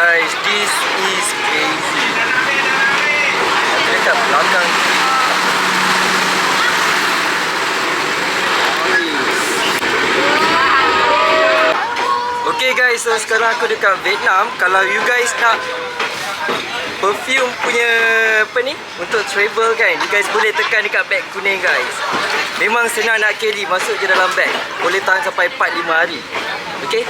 guys, this is crazy. Dekat belakang Okay guys, so sekarang aku dekat Vietnam. Kalau you guys nak perfume punya apa ni untuk travel kan, you guys boleh tekan dekat beg kuning guys. Memang senang nak carry, masuk je dalam beg. Boleh tahan sampai 4-5 hari. Okay?